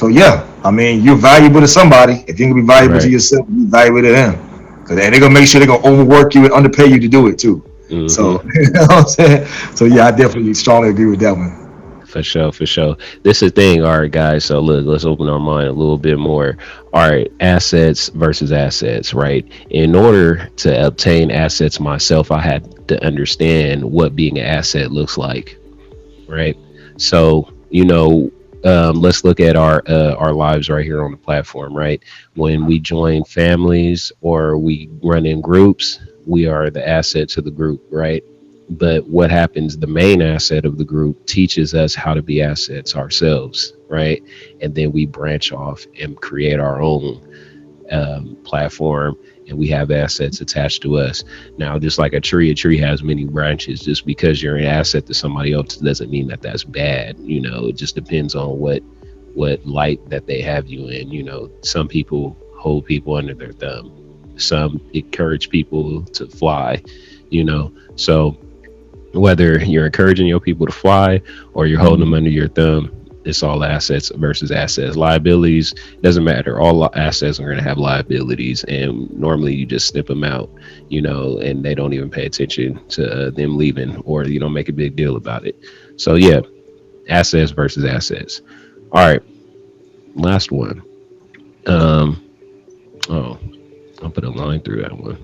yeah, I mean, you're valuable to somebody. If you're gonna be valuable to yourself, be valuable to them. Because they're gonna make sure they're gonna overwork you and underpay you to do it too. Mm-hmm. So you know what I'm saying? So yeah, I definitely strongly agree with that one. For sure, for sure. This is the thing. All right, guys. So look, let's open our mind a little bit more. All right, assets versus assets, right? In order to obtain assets myself, I had to understand what being an asset looks like, right? So, let's look at our lives right here on the platform, right? When we join families or we run in groups, we are the asset to the group, right? But what happens, the main asset of the group teaches us how to be assets ourselves, right? And then we branch off and create our own platform, and we have assets attached to us. Now, just like a tree has many branches. Just because you're an asset to somebody else doesn't mean that that's bad. It just depends on what light that they have you in. Some people hold people under their thumb. Some encourage people to fly. So whether you're encouraging your people to fly or you're holding them under your thumb, it's all assets versus assets. Liabilities doesn't matter. All assets are going to have liabilities, and normally you just snip them out, and they don't even pay attention to them leaving, or you don't make a big deal about it. So yeah, assets versus assets. All right, last one. Oh, I'll put a line through that one.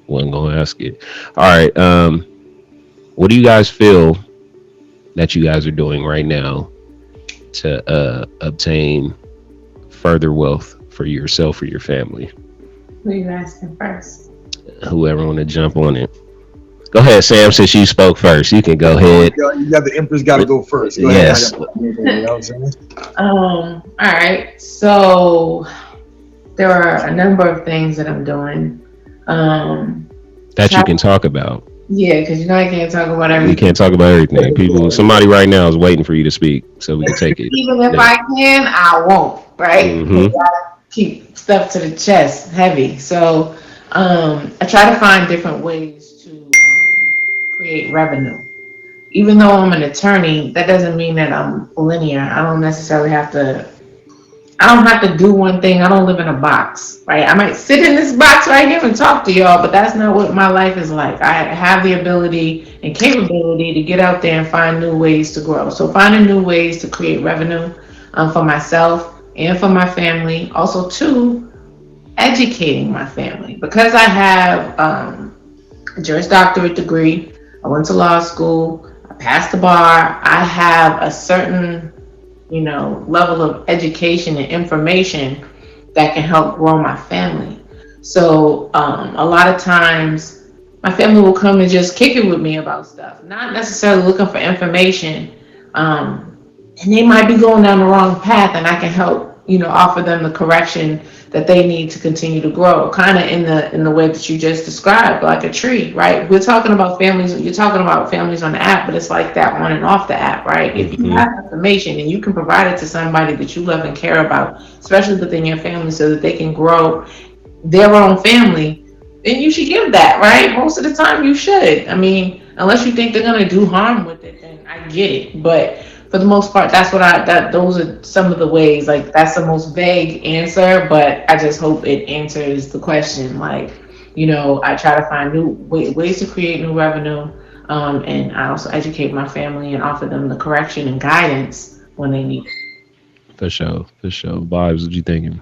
Wasn't gonna ask it. All right. What do you guys feel that you guys are doing right now to obtain further wealth for yourself or your family? Who are you asking first? Whoever want to jump on it. Go ahead, Sam. Since you spoke first, you can go ahead. You got the Empress got to go first. Go Yes. Ahead. You know what I'm saying? All right. So there are a number of things that I'm doing. That you can talk about. Yeah, because I can't talk about We everything. can't talk about everything. Somebody right now is waiting for you to speak, so we can take it. Even if I can, I won't. Right? Mhm. I gotta keep stuff to the chest, heavy. So I try to find different ways to create revenue. Even though I'm an attorney, that doesn't mean that I'm linear. I don't necessarily have to. I don't have to do one thing. I don't live in a box, right? I might sit in this box right here and talk to y'all, but that's not what my life is like. I have the ability and capability to get out there and find new ways to grow. So finding new ways to create revenue for myself and for my family. Also, too, educating my family. Because I have a Juris Doctorate degree, I went to law school, I passed the bar, I have a certain level of education and information that can help grow my family. So a lot of times my family will come and just kick it with me about stuff, not necessarily looking for information. And they might be going down the wrong path, and I can help, offer them the correction that they need to continue to grow, kind of in the way that you just described, like a tree, right? We're talking about families. You're talking about families on the app, but it's like that on and off the app, right? If you have information and you can provide it to somebody that you love and care about, especially within your family, so that they can grow their own family, then you should give that, right? Most of the time, you should. I mean, unless you think they're gonna do harm with it, then I get it, but for the most part, those are some of the ways. Like, that's the most vague answer, but I just hope it answers the question. Like, I try to find new ways to create new revenue, and I also educate my family and offer them the correction and guidance when they need it. For sure. Vibes, what you thinking?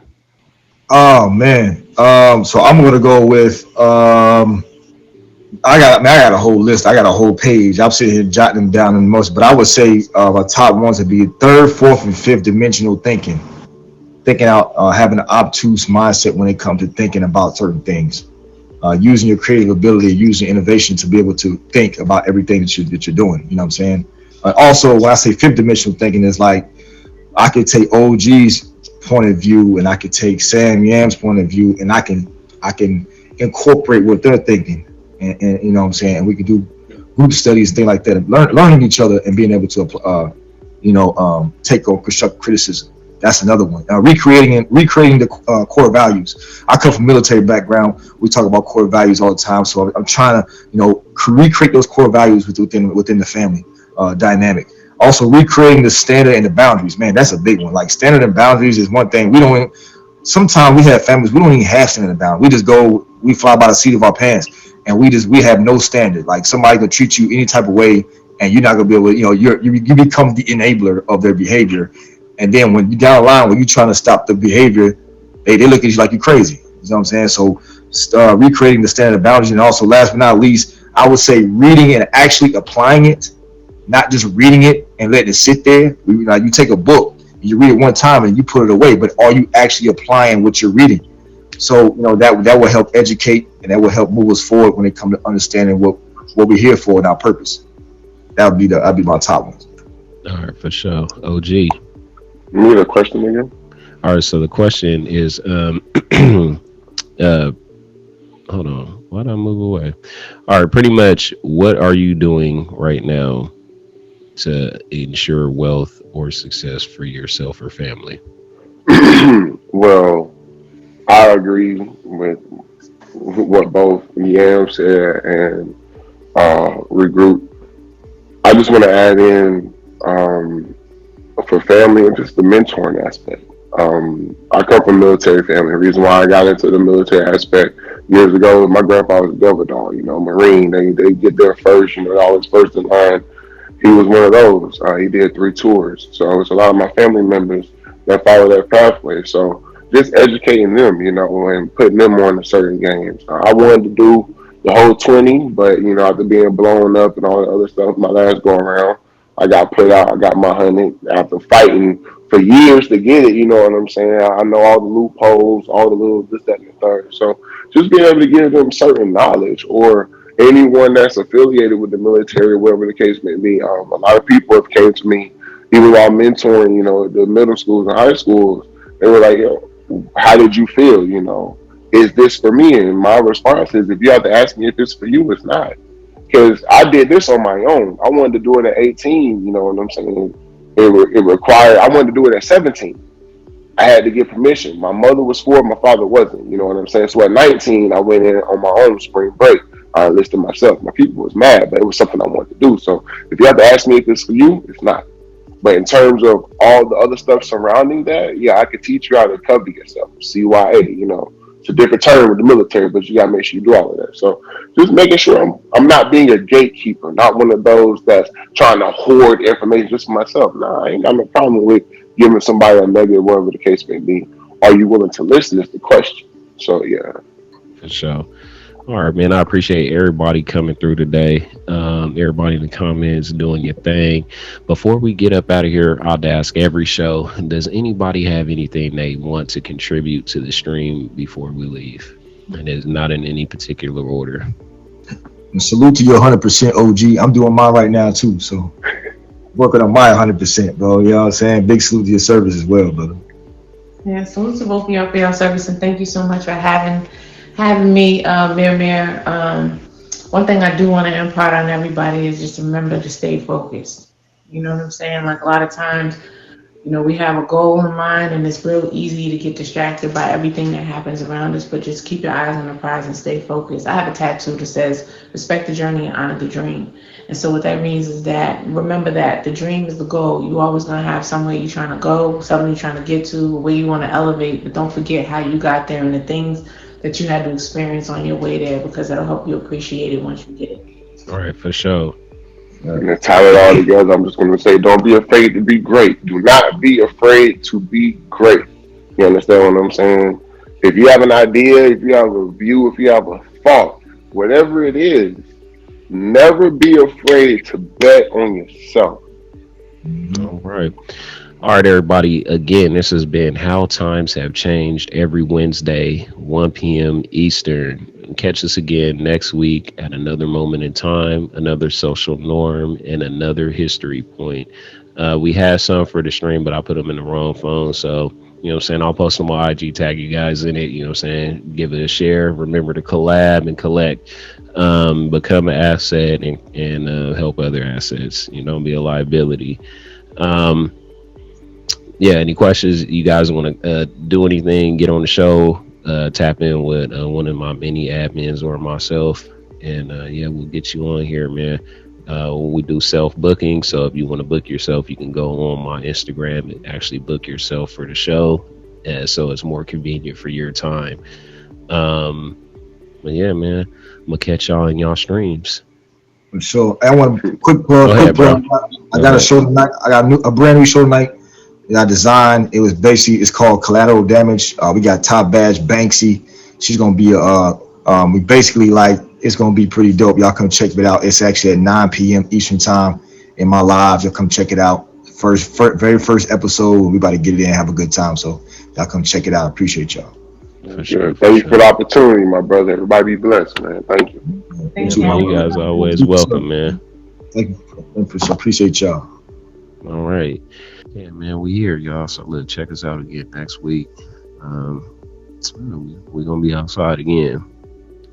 Oh man. So I'm gonna go with I got a whole list. I got a whole page. I'm sitting here jotting them down in most, but I would say my top ones would be third, fourth, and fifth dimensional thinking. Thinking out, having an obtuse mindset when it comes to thinking about certain things. Using your creative ability, using innovation to be able to think about everything that you're doing. You know what I'm saying? Also, when I say fifth dimensional thinking, is like I could take OG's point of view and I could take Sam Yam's point of view, and I can incorporate what they're thinking. And you know what I'm saying, and we can do group studies, things like that, learning each other and being able to take on constructive criticism. That's another one. Recreating the core values. I come from military background. We talk about core values all the time, so I'm trying to recreate those core values within the family dynamic. Also, recreating the standard and the boundaries. Man, that's a big one. Like, standard and boundaries is one thing. Sometimes we have families, we don't even have standard and boundaries. We fly by the seat of our pants. And we have no standard. Like, somebody can treat you any type of way, and you're not gonna be able to, you become the enabler of their behavior. And then when you down the line, when you're trying to stop the behavior, they look at you like you're crazy. You know what I'm saying? So recreating the standard boundaries, and also last but not least, I would say reading and actually applying it, not just reading it and letting it sit there. Like, you take a book, you read it one time and you put it away, but are you actually applying what you're reading? So that will help educate, and that will help move us forward when it comes to understanding what we're here for and our purpose. That'd be my top one. All right, for sure. OG. You need a question again? All right, so the question is, hold on, why did I move away? All right, pretty much, what are you doing right now to ensure wealth or success for yourself or family? Well, I agree with what both Yam said and Regroup. I just want to add in for family and just the mentoring aspect. I come from a military family. The reason why I got into the military aspect years ago, my grandpa was a Delta Dog, Marine. They get there first, always first in line. He was one of those. He did 3 tours. So it's a lot of my family members that follow that pathway. So just educating them, and putting them on to certain games. I wanted to do the whole 20, but, after being blown up and all the other stuff, my last go around, I got put out. I got my 100 after fighting for years to get it. You know what I'm saying? I know all the loopholes, all the little this, that, and the third. So just being able to give them certain knowledge, or anyone that's affiliated with the military, whatever the case may be. A lot of people have came to me, even while mentoring, the middle schools and high schools. They were like, how did you feel? Is this for me? And my response is, if you have to ask me if it's for you, it's not. Because I did this on my own. I wanted to do it at 18, you know what I'm saying? It required, I wanted to do it at 17. I had to get permission. My mother was for it, my father wasn't, you know what I'm saying? So at 19, I went in on my own spring break. I enlisted myself. My people was mad, but it was something I wanted to do. So if you have to ask me if it's for you, it's not. But in terms of all the other stuff surrounding that, yeah, I could teach you how to cover yourself, CYA, it's a different term with the military, but you got to make sure you do all of that. So just making sure I'm not being a gatekeeper, not one of those that's trying to hoard information just for myself. Nah, I ain't got no problem with giving somebody a nugget, whatever the case may be. Are you willing to listen is the question. So, yeah. For sure. All right, man. I appreciate everybody coming through today. Everybody in the comments doing your thing. Before we get up out of here, I'll ask every show, does anybody have anything they want to contribute to the stream before we leave? And it's not in any particular order. And salute to your 100% OG. I'm doing mine right now too. So working on my 100%, bro. You know what I'm saying? Big salute to your service as well, brother. Yeah, salute to both of y'all for your service, and thank you so much for having me, Mir. One thing I do want to impart on everybody is just remember to stay focused. You know what I'm saying? Like, a lot of times, we have a goal in mind, and it's real easy to get distracted by everything that happens around us, but just keep your eyes on the prize and stay focused. I have a tattoo that says, respect the journey and honor the dream. And so what that means is that, remember that the dream is the goal. You always going to have somewhere you're trying to go, something you're trying to get to, where you want to elevate, but don't forget how you got there and the things that you had to experience on your way there, because that'll help you appreciate it once you get it. All right, for sure. And to tie it all together, I'm just going to say, don't be afraid to be great. Do not be afraid to be great. You understand what I'm saying? If you have an idea, if you have a view, if you have a thought, whatever it is, never be afraid to bet on yourself. All right. All right, everybody. Again, this has been How Times Have Changed, every Wednesday, 1 p.m. Eastern. Catch us again next week at another moment in time, another social norm, and another history point. We had some for the stream, but I put them in the wrong phone. So, I'll post them on IG, tag you guys in it, give it a share. Remember to collab and collect, become an asset and help other assets. Don't be a liability. Yeah, any questions? You guys want to do anything, get on the show, tap in with one of my mini admins or myself, and we'll get you on here, man. We do self-booking, so if you want to book yourself, you can go on my Instagram and actually book yourself for the show, so it's more convenient for your time. But yeah, man, I'm going to catch y'all in y'all streams. For sure. I want a quick plug. Go ahead, bro. I got a show tonight. I got a brand new show tonight that I designed. It's called Collateral Damage. We got Top Badge Banksy. She's gonna be we basically it's gonna be pretty dope. Y'all come check it out. It's actually at 9 p.m. Eastern time in my live. Y'all come check it out. Very first episode. We about to get it in and have a good time. So y'all come check it out. I appreciate y'all. For sure. Thank you for the opportunity, my brother. Everybody be blessed, man. Thank you. Thank You guys are always welcome, man. Thank you. Appreciate y'all. All right. Yeah, man, we here, y'all. So look, check us out again next week. We're gonna be outside again.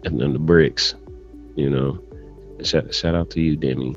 And then the bricks, you know. Shout out to you, Demi.